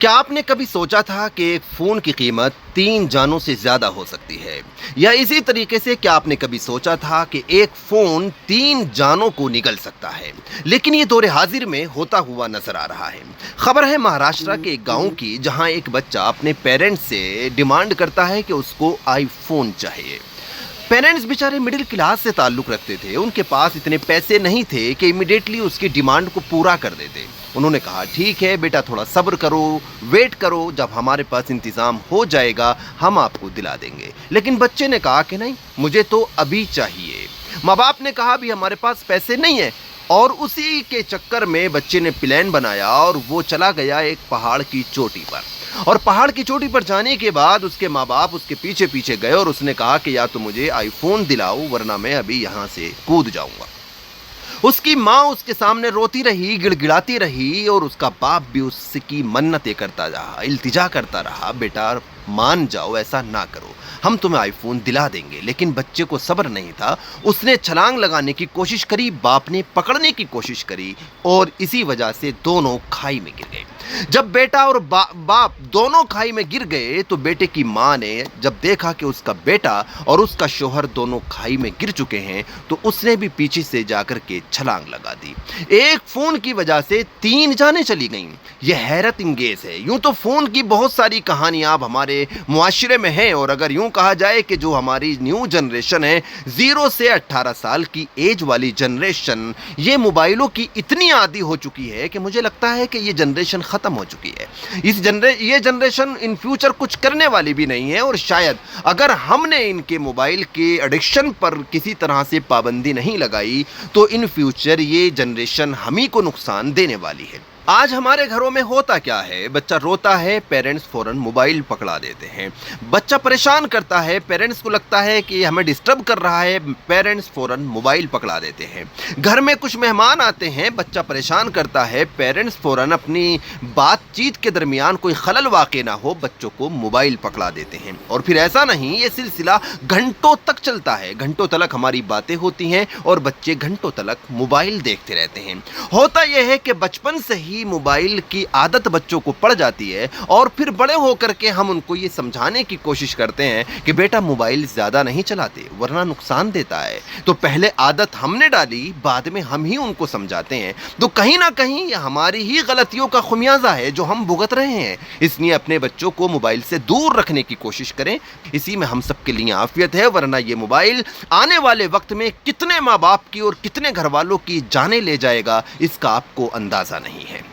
क्या आपने कभी सोचा था कि एक फ़ोन की कीमत 3 जानों से ज़्यादा हो सकती है? या इसी तरीके से क्या आपने कभी सोचा था कि एक फ़ोन 3 जानों को निगल सकता है? लेकिन ये दौर हाज़िर में होता हुआ नज़र आ रहा है। खबर है महाराष्ट्र के एक गाँव की, जहाँ एक बच्चा अपने पेरेंट्स से डिमांड करता है कि उसको आईफ़ोन चाहिए। पेरेंट्स बेचारे मिडिल क्लास से ताल्लुक़ रखते थे, उनके पास इतने पैसे नहीं थे कि इमीडिएटली उसकी डिमांड को पूरा कर देते। उन्होंने कहा, ठीक है बेटा, थोड़ा सब्र करो, वेट करो, जब हमारे पास इंतज़ाम हो जाएगा हम आपको दिला देंगे। लेकिन बच्चे ने कहा कि नहीं, मुझे तो अभी चाहिए। माँ बाप ने कहा भी हमारे पास पैसे नहीं है, और उसी के चक्कर में बच्चे ने प्लान बनाया और वो चला गया एक पहाड़ की चोटी पर। और पहाड़ की चोटी पर जाने के बाद उसके माँ बाप उसके पीछे पीछे गए और उसने कहा कि या तो मुझे आईफोन दिलाओ, वरना मैं अभी यहाँ से कूद जाऊंगा। उसकी माँ उसके सामने रोती रही, गिड़गिड़ाती रही, और उसका बाप भी उसकी मन्नतें करता रहा, इल्तिजा करता रहा, बेटा मान जाओ, ऐसा ना करो, हम तुम्हें आईफोन दिला देंगे। लेकिन बच्चे को सब्र नहीं था, उसने छलांग लगाने की कोशिश करी, बाप ने पकड़ने की कोशिश करी, और इसी वजह से दोनों खाई में गिर गए। जब बेटा और बाप दोनों खाई में गिर गए तो बेटे की माँ ने जब देखा कि उसका बेटा और उसका शोहर दोनों खाई में गिर चुके हैं, तो उसने भी पीछे से जाकर के छलांग लगा दी। एक फ़ोन की वजह से 3 जानें चली गईं। यह हैरत इंगेज है। यूं तो फ़ोन की बहुत सारी कहानियाँ अब हमारे मुआशरे में हैं, और अगर यूं कहा जाए कि जो हमारी न्यू जनरेशन है, 0 से 18 साल की एज वाली जनरेशन, ये मोबाइलों की इतनी आदी हो चुकी है कि मुझे लगता है कि ये जनरेशन ख़त्म हो चुकी है। ये जनरेशन इन फ्यूचर कुछ करने वाली भी नहीं है, और शायद अगर हमने इनके मोबाइल के एडिक्शन पर किसी तरह से पाबंदी नहीं लगाई तो इन फ्यूचर ये जनरेशन हम ही को नुकसान देने वाली है। आज हमारे घरों में होता क्या है, बच्चा रोता है, पेरेंट्स फौरन मोबाइल पकड़ा देते हैं। बच्चा परेशान करता है, पेरेंट्स को लगता है कि हमें डिस्टर्ब कर रहा है, पेरेंट्स फौरन मोबाइल पकड़ा देते हैं। घर में कुछ मेहमान आते हैं, बच्चा परेशान करता है, पेरेंट्स फौरन अपनी बातचीत के दरमियान कोई खलल वाक़ई ना हो, बच्चों को मोबाइल पकड़ा देते हैं। और फिर ऐसा नहीं, ये सिलसिला घंटों तक चलता है। घंटों तलक हमारी बातें होती हैं और बच्चे घंटों तलक मोबाइल देखते रहते हैं। होता यह है कि बचपन से ही मोबाइल की आदत बच्चों को पड़ जाती है, और फिर बड़े होकर के हम उनको ये समझाने की कोशिश करते हैं कि बेटा मोबाइल ज़्यादा नहीं चलाते, वरना नुकसान देता है। तो पहले आदत हमने डाली, बाद में हम ही उनको समझाते हैं। तो कहीं ना कहीं ये हमारी ही गलतियों का खुमियाजा है जो हम भुगत रहे हैं। इसलिए अपने बच्चों को मोबाइल से दूर रखने की कोशिश करें, इसी में हम सबके लिए आफियत है। वरना ये मोबाइल आने वाले वक्त में कितने माँ बाप की और कितने घर वालों की जानें ले जाएगा, इसका आपको अंदाज़ा नहीं है।